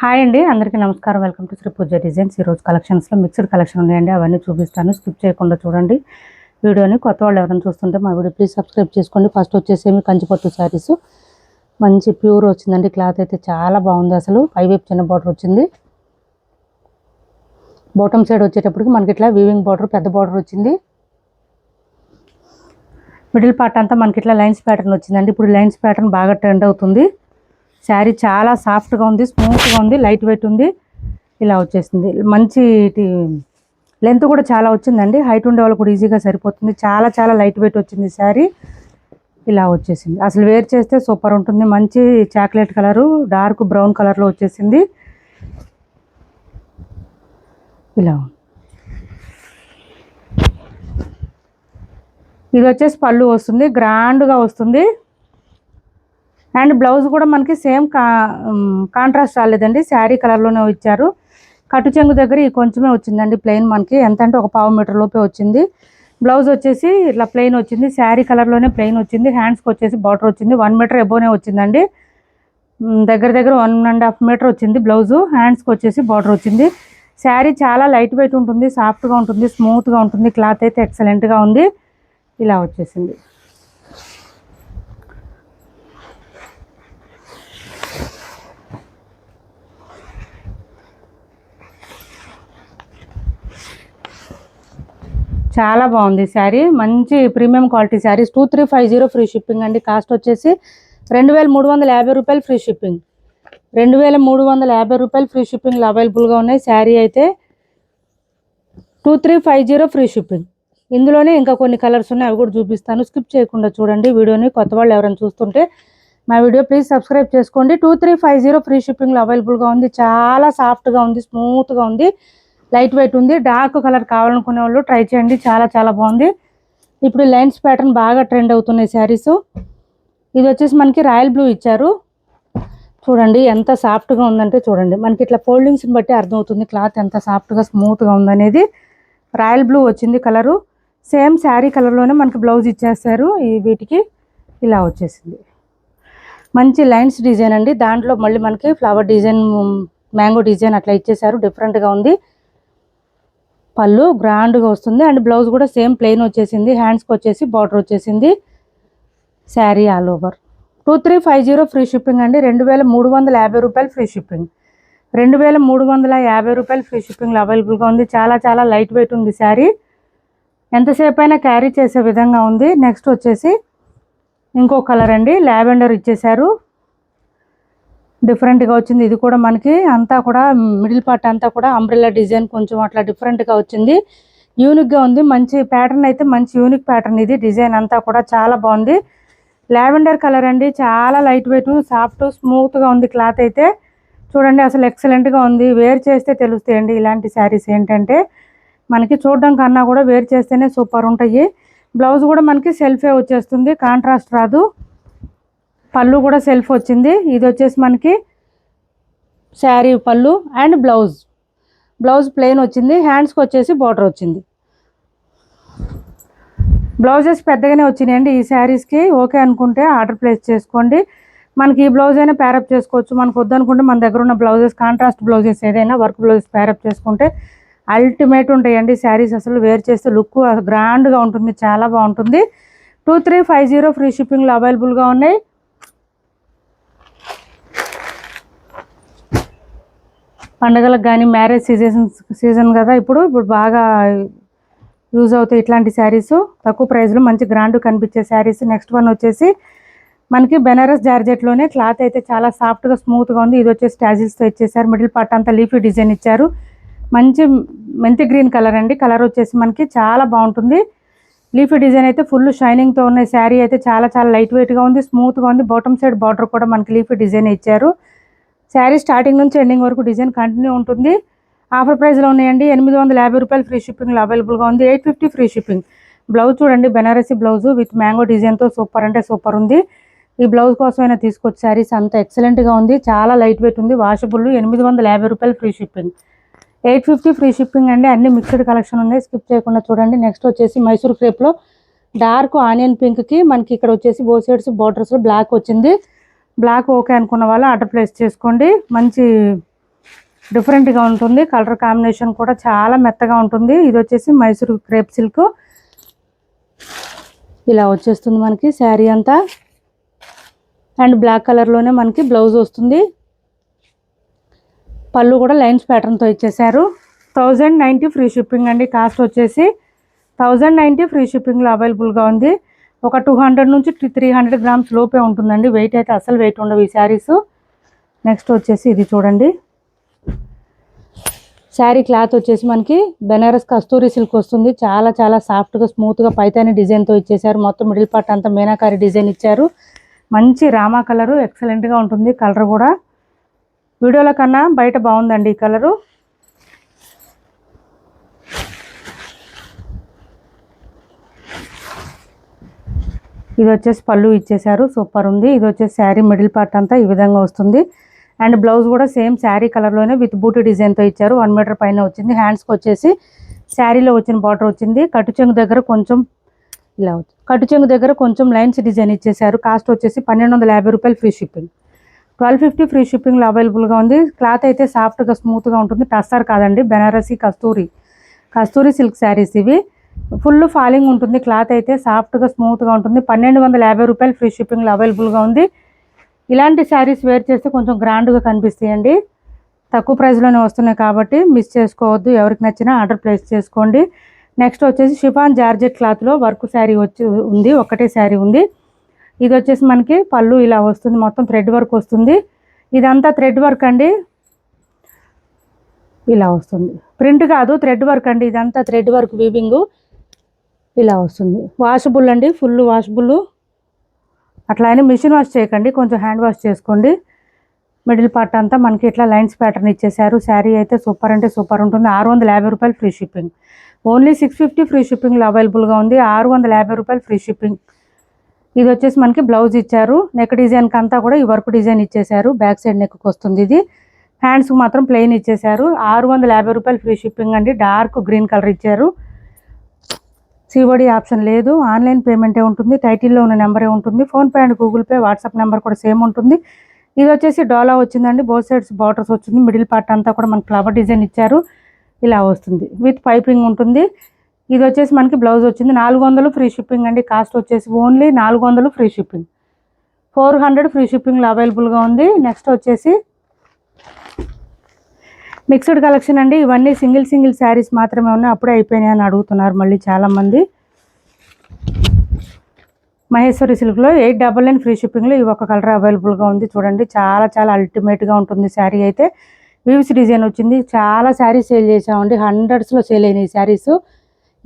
Hi అండి, అందరికీ నమస్కారం. Welcome to Shri Pooja designs. ఈరోజు కలెక్షన్స్లో మిక్స్డ్ కలెక్షన్ ఉన్నాయండి, అవన్నీ చూపిస్తాను. స్కిప్ చేయకుండా చూడండి వీడియోని. కొత్త వాళ్ళు ఎవరైనా చూస్తుంటే మా వీడియో ప్లీజ్ సబ్స్క్రైబ్ చేసుకోండి. ఫస్ట్ వచ్చేసి కంచిపట్టు శారీస్, మంచి ప్యూర్ వచ్చిందండి. క్లాత్ అయితే చాలా బాగుంది. అసలు పైవైపు చిన్న బార్డర్ వచ్చింది. బాటమ్ సైడ్ వచ్చేటప్పటికి మనకి ఇట్లా వీవింగ్ బార్డర్, పెద్ద బార్డర్ వచ్చింది. మిడిల్ పార్ట్ అంతా మనకి ఇట్లా లైన్స్ ప్యాటర్న్ వచ్చిందండి. ఇప్పుడు లైన్స్ ప్యాటర్న్ బాగా ట్రెండ్ అవుతుంది. శారీ చాలా సాఫ్ట్గా ఉంది, స్మూత్గా ఉంది, లైట్ వెయిట్ ఉంది. ఇలా వచ్చేసింది. మంచి లెంత్ కూడా చాలా వచ్చిందండి. హైట్ ఉండే వాళ్ళు కూడా ఈజీగా సరిపోతుంది. చాలా చాలా లైట్ వెయిట్ వచ్చింది శారీ. ఇలా వచ్చేసింది. అసలు వేర్ చేస్తే సూపర్ ఉంటుంది. మంచి చాక్లెట్ కలరు, డార్క్ బ్రౌన్ కలర్లో వచ్చేసింది. ఇలా ఇది వచ్చేసి పళ్ళు వస్తుంది, గ్రాండ్గా వస్తుంది. అండ్ బ్లౌజ్ కూడా మనకి సేమ్ కాంట్రాస్ట్ రాలేదండి, శారీ కలర్లోనే ఇచ్చారు. కట్టు చెంగు దగ్గర ఈ కొంచెమే వచ్చిందండి ప్లెయిన్. మనకి ఎంత అంటే ఒక 1/2 మీటర్ లోపే వచ్చింది. బ్లౌజ్ వచ్చేసి ఇట్లా ప్లెయిన్ వచ్చింది, శారీ కలర్లోనే ప్లెయిన్ వచ్చింది. హ్యాండ్స్కి వచ్చేసి బార్డర్ వచ్చింది. 1 మీటర్ ఎబోనే వచ్చిందండి. దగ్గర దగ్గర 1.5 మీటర్ వచ్చింది బ్లౌజు. హ్యాండ్స్కి వచ్చేసి బార్డర్ వచ్చింది. శారీ చాలా లైట్ వెయిట్ ఉంటుంది, సాఫ్ట్గా ఉంటుంది, స్మూత్గా ఉంటుంది. క్లాత్ అయితే ఎక్సలెంట్గా ఉంది. ఇలా వచ్చేసింది. చాలా బాగుంది శారీ. మంచి premium quality saris. 2350 free shipping అండి. కాస్ట్ వచ్చేసి 2350 రూపాయలు ఫ్రీ షిప్పింగ్. 2350 రూపాయలు ఫ్రీ షిప్పింగ్లో అవైలబుల్గా ఉన్నాయి. శారీ అయితే 2350 ఫ్రీ షిప్పింగ్. ఇందులోనే ఇంకా కొన్ని కలర్స్ ఉన్నాయి, అవి కూడా చూపిస్తాను. స్కిప్ చేయకుండా చూడండి వీడియోని. కొత్త వాళ్ళు ఎవరైనా చూస్తుంటే మా వీడియో ప్లీజ్ సబ్స్క్రైబ్ చేసుకోండి. 2350 ఫ్రీ షిప్పింగ్లో అవైలబుల్గా ఉంది. చాలా సాఫ్ట్గా ఉంది, స్మూత్గా ఉంది, లైట్ వెయిట్ ఉంది. డార్క్ కలర్ కావాలనుకునే వాళ్ళు ట్రై చేయండి, చాలా చాలా బాగుంది. ఇప్పుడు లైన్స్ ప్యాటర్న్ బాగా ట్రెండ్ అవుతున్నాయి శారీస్. ఇది వచ్చేసి మనకి రాయల్ బ్లూ ఇచ్చారు. చూడండి ఎంత సాఫ్ట్గా ఉందంటే, చూడండి మనకి ఇట్లా ఫోల్డింగ్స్ని బట్టి అర్థమవుతుంది క్లాత్ ఎంత సాఫ్ట్గా స్మూత్గా ఉందనేది. రాయల్ బ్లూ వచ్చింది కలరు. సేమ్ శారీ కలర్లోనే మనకి బ్లౌజ్ ఇచ్చేస్తారు. వీటికి ఇలా వచ్చేసింది. మంచి లైన్స్ డిజైన్ అండి. దాంట్లో మళ్ళీ మనకి ఫ్లవర్ డిజైన్, మ్యాంగో డిజైన్ అట్లా ఇచ్చేసారు. డిఫరెంట్గా ఉంది. పళ్ళు గ్రాండ్గా వస్తుంది. అండ్ బ్లౌజ్ కూడా సేమ్ ప్లెయిన్ వచ్చేసింది. హ్యాండ్స్కి వచ్చేసి బార్డర్ వచ్చేసింది. Sari all over 2350 free shipping అండి. 2350 రూపాయలు ఫ్రీ షిప్పింగ్. 2350 రూపాయలు ఫ్రీ షిప్పింగ్లో అవైలబుల్గా ఉంది. చాలా చాలా లైట్ వెయిట్ ఉంది శారీ. ఎంతసేపు అయినా క్యారీ చేసే విధంగా ఉంది. నెక్స్ట్ వచ్చేసి ఇంకో కలర్ అండి, లావెండర్ ఇచ్చేసారు. డిఫరెంట్గా వచ్చింది. ఇది కూడా మనకి అంతా కూడా మిడిల్ పార్ట్ అంతా కూడా అంబ్రెల్లా డిజైన్ కొంచెం అట్లా డిఫరెంట్గా వచ్చింది. యూనిక్గా ఉంది. మంచి ప్యాటర్న్ అయితే మంచి యూనిక్ ప్యాటర్న్ ఇది. డిజైన్ అంతా కూడా చాలా బాగుంది. లావెండర్ కలర్ అండి. చాలా లైట్ వెయిట్, సాఫ్ట్, స్మూత్గా ఉంది. క్లాత్ అయితే చూడండి అసలు ఎక్సలెంట్గా ఉంది. వేర్ చేస్తే తెలుస్తాయండి ఇలాంటి శారీస్ ఏంటంటే, మనకి చూడడం కన్నా కూడా వేర్ చేస్తేనే సూపర్ ఉంటాయి. బ్లౌజ్ కూడా మనకి సెల్ఫే వచ్చేస్తుంది, కాంట్రాస్ట్ రాదు. పళ్ళు కూడా సెల్ఫ్ వచ్చింది. ఇది వచ్చేసి మనకి శారీ పళ్ళు అండ్ బ్లౌజ్ ప్లెయిన్ వచ్చింది. హ్యాండ్స్కి వచ్చేసి బార్డర్ వచ్చింది. బ్లౌజెస్ పెద్దగానే వచ్చినాయండి ఈ శారీస్కి. ఓకే అనుకుంటే ఆర్డర్ ప్లేస్ చేసుకోండి. మనకి ఈ బ్లౌజ్ అయినా ప్యారప్ చేసుకోవచ్చు. మనకు వద్దనుకుంటే మన దగ్గర ఉన్న బ్లౌజెస్, కాంట్రాస్ట్ బ్లౌజెస్ ఏదైనా వర్క్ బ్లౌజెస్ ప్యారప్ చేసుకుంటే అల్టిమేట్ ఉంటాయండి శారీస్. అసలు వేర్ చేస్తే లుక్ గ్రాండ్గా ఉంటుంది, చాలా బాగుంటుంది. 2350 ఫ్రీ షిప్పింగ్లో అవైలబుల్గా ఉన్నాయి. పండగలకు కానీ మ్యారేజ్ సీజన్ కదా ఇప్పుడు బాగా యూజ్ అవుతాయి ఇట్లాంటి శారీస్. తక్కువ ప్రైస్లో మంచి గ్రాండ్ కనిపించే శారీస్. నెక్స్ట్ వన్ వచ్చేసి మనకి బెనారస్ జార్జెట్లోనే క్లాత్ అయితే చాలా సాఫ్ట్గా స్మూత్గా ఉంది. ఇది వచ్చేసి టాజిల్స్తో ఇచ్చేసారు. మిడిల్ పార్ట్ అంతా లీఫీ డిజైన్ ఇచ్చారు. మంచి మెంతి గ్రీన్ కలర్ అండి. కలర్ వచ్చేసి మనకి చాలా బాగుంటుంది. లీఫీ డిజైన్ అయితే ఫుల్ షైనింగ్తో ఉన్న శారీ అయితే చాలా చాలా లైట్ వెయిట్గా ఉంది, స్మూత్గా ఉంది. బాటమ్ సైడ్ బార్డర్ కూడా మనకి లీఫీ డిజైన్ ఇచ్చారు. శారీ స్టార్టింగ్ నుంచి ఎండింగ్ వరకు డిజైన్ కంటిన్యూ ఉంటుంది. ఆఫర్ ప్రైస్లో ఉన్నాయండి. 850 రూపాయలు ఫ్రీ షిప్పింగ్లో అవైలబుల్గా ఉంది. 850 ఫ్రీ షిప్పింగ్. బ్లౌజ్ చూడండి, బెనారసీ బ్లౌజ్ విత్ మ్యాంగో డిజైన్తో సూపర్ అంటే సూపర్ ఉంది. ఈ బ్లౌజ్ కోసమైనా తీసుకోవచ్చు. శారీస్ అంత ఎక్సలెంట్గా ఉంది, చాలా లైట్ వెయిట్ ఉంది, వాషబుల్. 850 రూపాయలు ఫ్రీ షిప్పింగ్. 850 ఫ్రీ షిప్పింగ్ అండి. అన్ని మిక్స్డ్ కలెక్షన్ ఉన్నాయి, స్కిప్ చేయకుండా చూడండి. నెక్స్ట్ వచ్చేసి మైసూర్ క్రేప్లో డార్క్ ఆనియన్ పింక్కి మనకి ఇక్కడ వచ్చేసి బో సైడ్స్ బార్డర్స్లో బ్లాక్ వచ్చింది. బ్లాక్ ఓకే అనుకున్న వాళ్ళు ఆర్డర్ ప్లేస్ చేసుకోండి. మంచి డిఫరెంట్గా ఉంటుంది. కలర్ కాంబినేషన్ కూడా చాలా మెత్తగా ఉంటుంది. ఇది వచ్చేసి మైసూర్ క్రేప్ సిల్క్. ఇలా వచ్చేస్తుంది మనకి శారీ అంతా. అండ్ బ్లాక్ కలర్లోనే మనకి బ్లౌజ్ వస్తుంది. పళ్ళు కూడా లైన్స్ ప్యాటర్న్తో ఇచ్చేసారు. 1090 ఫ్రీ షిప్పింగ్ అండి. కాస్ట్ వచ్చేసి 1090 ఫ్రీ షిప్పింగ్లో అవైలబుల్గా ఉంది. ఒక 200 నుంచి 300 గ్రామ్స్ లోపే ఉంటుందండి. వెయిట్ అయితే అసలు వెయిట్ ఉండవు ఈ శారీస్. నెక్స్ట్ వచ్చేసి ఇది చూడండి. శారీ క్లాత్ వచ్చేసి మనకి బెనారస్ కస్తూరి సిల్క్ వస్తుంది. చాలా చాలా సాఫ్ట్గా స్మూత్గా పైతాని డిజైన్తో ఇచ్చేసారు. మొత్తం మిడిల్ పార్ట్ అంతా మీనాకారి డిజైన్ ఇచ్చారు. మంచి రామా కలరు, ఎక్సలెంట్గా ఉంటుంది. కలర్ కూడా వీడియోల కన్నా బయట బాగుందండి ఈ కలరు. ఇది వచ్చేసి పళ్ళు ఇచ్చేసారు. సూపర్ ఉంది. ఇది వచ్చేసి శారీ మిడిల్ పార్ట్ అంతా ఈ విధంగా వస్తుంది. అండ్ బ్లౌజ్ కూడా సేమ్ శారీ కలర్లోనే విత్ బూటీ డిజైన్తో ఇచ్చారు. 1 మీటర్ పైన వచ్చింది. హ్యాండ్స్కి వచ్చేసి శారీలో వచ్చిన బార్డర్ వచ్చింది. కట్టు చెంగు దగ్గర కొంచెం ఇలా వచ్చింది. కట్టు చెంగు దగ్గర కొంచెం లైన్స్ డిజైన్ ఇచ్చేసారు. కాస్ట్ వచ్చేసి 1250 రూపాయలు ఫ్రీ షిప్పింగ్. 1250 ఫ్రీ షిప్పింగ్లో అవైలబుల్గా ఉంది. క్లాత్ అయితే సాఫ్ట్గా స్మూత్గా ఉంటుంది. టస్సర్ కాదండి, బెనారసీ కస్తూరి సిల్క్ శారీస్ ఇవి. ఫుల్ ఫాలింగ్ ఉంటుంది. క్లాత్ అయితే సాఫ్ట్గా స్మూత్గా ఉంటుంది. 1250 రూపాయలు ఫ్రీ షిప్పింగ్లో అవైలబుల్గా ఉంది. ఇలాంటి శారీస్ వేర్ చేస్తే కొంచెం గ్రాండ్గా కనిపిస్తాయండి. తక్కువ ప్రైస్లోనే వస్తున్నాయి కాబట్టి మిస్ చేసుకోవద్దు. ఎవరికి నచ్చినా ఆర్డర్ ప్లేస్ చేసుకోండి. నెక్స్ట్ వచ్చేసి షిఫాన్ జార్జెట్ క్లాత్లో వర్క్ శారీ ఉంది. ఒకటే శారీ ఉంది. ఇది వచ్చేసి మనకి పళ్ళు ఇలా వస్తుంది. మొత్తం థ్రెడ్ వర్క్ వస్తుంది. ఇదంతా థ్రెడ్ వర్క్ అండి. ఇలా వస్తుంది. ప్రింట్ కాదు, థ్రెడ్ వర్క్ అండి. ఇదంతా థ్రెడ్ వర్క్ వీవింగ్ ఇలా వస్తుంది. వాషబుల్ అండి, ఫుల్ వాషబుల్. అట్లా అని మిషన్ వాష్ చేయకండి, కొంచెం హ్యాండ్ వాష్ చేసుకోండి. మిడిల్ పార్ట్ అంతా మనకి ఇట్లా లైన్స్ ప్యాటర్న్ ఇచ్చేసారు. శారీ అయితే సూపర్ అంటే సూపర్ ఉంటుంది. 650 రూపాయలు ఫ్రీ షిప్పింగ్. ఓన్లీ 650 ఫ్రీ షిప్పింగ్లో అవైలబుల్గా ఉంది. 650 రూపాయలు ఫ్రీ షిప్పింగ్. ఇది వచ్చేసి మనకి బ్లౌజ్ ఇచ్చారు. నెక్ డిజైన్కి అంతా కూడా ఈ వర్క్ డిజైన్ ఇచ్చేసారు. బ్యాక్ సైడ్ నెక్కి వస్తుంది. ఇది హ్యాండ్స్కి మాత్రం ప్లెయిన్ ఇచ్చేసారు. 650 రూపాయలు ఫ్రీ షిప్పింగ్ అండి. డార్క్ గ్రీన్ కలర్ ఇచ్చారు. సిఓడి ఆప్షన్ లేదు. ఆన్లైన్ పేమెంటే ఉంటుంది. టైటిల్లో ఉన్న నెంబరే ఉంటుంది. PhonePe and Google pay, WhatsApp number కూడా సేమ్ ఉంటుంది. ఇది వచ్చేసి డోలా వచ్చిందండి. బోత్ సైడ్స్ బార్డర్స్ వచ్చింది. మిడిల్ పార్ట్ అంతా కూడా మనకి ఫ్లవర్ డిజైన్ ఇచ్చారు. ఇలా వస్తుంది. విత్ పైపింగ్ ఉంటుంది. ఇది వచ్చేసి మనకి బ్లౌజ్ వచ్చింది. 400 ఫ్రీ షిప్పింగ్ అండి. కాస్ట్ వచ్చేసి ఓన్లీ 400 ఫ్రీ షిప్పింగ్. 400 ఫ్రీ షిప్పింగ్లో అవైలబుల్గా ఉంది. నెక్స్ట్ వచ్చేసి మిక్స్డ్ కలెక్షన్ అండి. ఇవన్నీ సింగిల్ శారీస్ మాత్రమే ఉన్నాయి. అప్పుడే అయిపోయినాయి అని అడుగుతున్నారు మళ్ళీ చాలామంది. మహేశ్వరి సిల్క్లో 899 ఫ్రీ షిప్పింగ్లో ఈ ఒక కలర్ అవైలబుల్గా ఉంది. చూడండి, చాలా చాలా అల్టిమేట్గా ఉంటుంది శారీ అయితే. వీవ్స్ డిజైన్ వచ్చింది. చాలా శారీస్ సేల్ చేసామండి. హండ్రెడ్స్లో సేల్ అయినాయి శారీస్.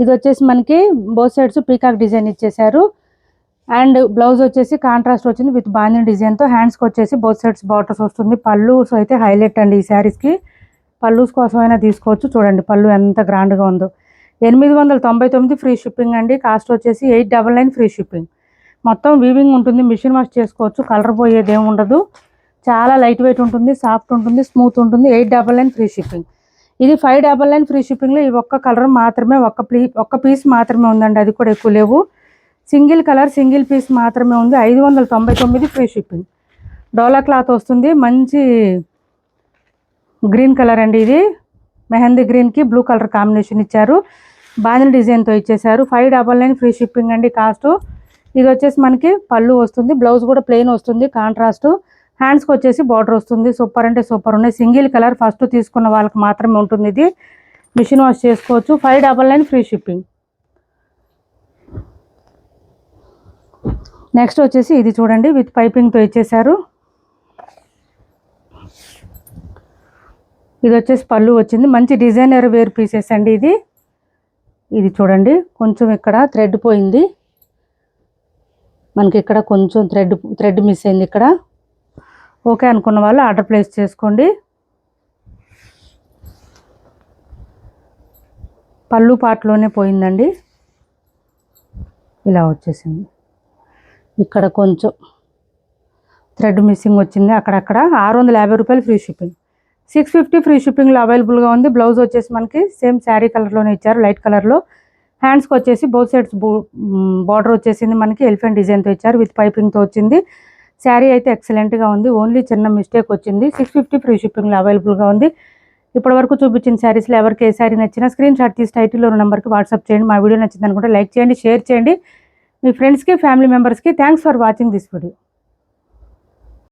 ఇది వచ్చేసి మనకి బోత్ సైడ్స్ పీకాక్ డిజైన్ ఇచ్చేసారు. అండ్ బ్లౌజ్ వచ్చేసి కాంట్రాస్ట్ వచ్చింది విత్ బాందిని డిజైన్తో. హ్యాండ్స్కి వచ్చేసి బోత్ సైడ్స్ బార్డర్స్ వస్తుంది. పళ్ళుస్ అయితే హైలైట్ అండి ఈ శారీస్కి. పళ్ళుస్ కోసమైనా తీసుకోవచ్చు. చూడండి పళ్ళు ఎంత గ్రాండ్గా ఉందో. 899 ఫ్రీ షిప్పింగ్ అండి. కాస్ట్ వచ్చేసి 899 ఫ్రీ షిప్పింగ్. మొత్తం వీవింగ్ ఉంటుంది. మిషన్ వాష్ చేసుకోవచ్చు. కలర్ పోయేది ఏమి ఉండదు. చాలా లైట్ వెయిట్ ఉంటుంది, సాఫ్ట్ ఉంటుంది, స్మూత్ ఉంటుంది. 899 ఫ్రీ షిప్పింగ్. ఇది 599 ఫ్రీ షిప్పింగ్లో ఈ ఒక్క కలర్ మాత్రమే, ఒక్క పీస్ మాత్రమే ఉందండి. అది కూడా ఎక్కువ లేవు. సింగిల్ కలర్ సింగిల్ పీస్ మాత్రమే ఉంది. 599 ఫ్రీ షిప్పింగ్. డోలా క్లాత్ వస్తుంది. మంచి గ్రీన్ కలర్ అండి. ఇది మెహందీ గ్రీన్కి బ్లూ కలర్ కాంబినేషన్ ఇచ్చారు. బాందిని డిజైన్తో ఇచ్చేసారు. 599 ఫ్రీ షిప్పింగ్ అండి కాస్ట్. ఇది వచ్చేసి మనకి పళ్ళు వస్తుంది. బ్లౌజ్ కూడా ప్లెయిన్ వస్తుంది కాంట్రాస్ట్. హ్యాండ్స్కి వచ్చేసి బార్డర్ వస్తుంది. సూపర్ అంటే సూపర్ ఉన్నాయి. సింగిల్ కలర్ ఫస్ట్ తీసుకున్న వాళ్ళకి మాత్రమే ఉంటుంది. ఇది మిషన్ వాష్ చేసుకోవచ్చు. 599 ఫ్రీ షిప్పింగ్. నెక్స్ట్ వచ్చేసి ఇది చూడండి, విత్ పైపింగ్తో ఇచ్చేసారు. ఇది వచ్చేసి పళ్ళు వచ్చింది. మంచి డిజైనర్ వేర్ పీసెస్ అండి. ఇది చూడండి, కొంచెం ఇక్కడ థ్రెడ్ పోయింది మనకి. ఇక్కడ కొంచెం థ్రెడ్ మిస్ అయింది ఇక్కడ. ఓకే అనుకున్న వాళ్ళు ఆర్డర్ ప్లేస్ చేసుకోండి. పళ్ళు పార్ట్లోనే పోయిందండి. ఇలా వచ్చేసింది. ఇక్కడ కొంచెం థ్రెడ్ మిస్సింగ్ వచ్చింది అక్కడక్కడ. 650 రూపాయలు ఫ్రీ షిప్పింగ్. 650 ఫ్రీ షిప్పింగ్లో అవైలబుల్గా ఉంది. బ్లౌజ్ వచ్చేసి మనకి సేమ్ శారీ కలర్లోనే ఇచ్చారు, లైట్ కలర్లో. హ్యాండ్స్కి వచ్చేసి బోత్ సైడ్స్ బార్డర్ వచ్చేసింది మనకి. ఎలిఫెంట్ డిజైన్తో ఇచ్చారు, విత్ పైపింగ్తో వచ్చింది. శారీ అయితే ఎక్సలెంట్గా ఉంది. ఓన్లీ చిన్న మిస్టేక్ వచ్చింది. 650 ఫ్రీ షిప్పింగ్లో అవైలబుల్గా ఉంది. ఇప్పటివరకు చూపించిన శారీస్లో ఎవరికి ఏ శారీ నచ్చినా స్క్రీన్ షాట్ తీసి టైటిల్లో ఉన్న నెంబర్కి వాట్సాప్ చేయండి. మా వీడియో నచ్చింది అనుకుంటే లైక్ చేయండి, షేర్ చేయండి మీ ఫ్రెండ్స్కి, ఫ్యామిలీ మెంబర్స్కి. Thanks for watching this video.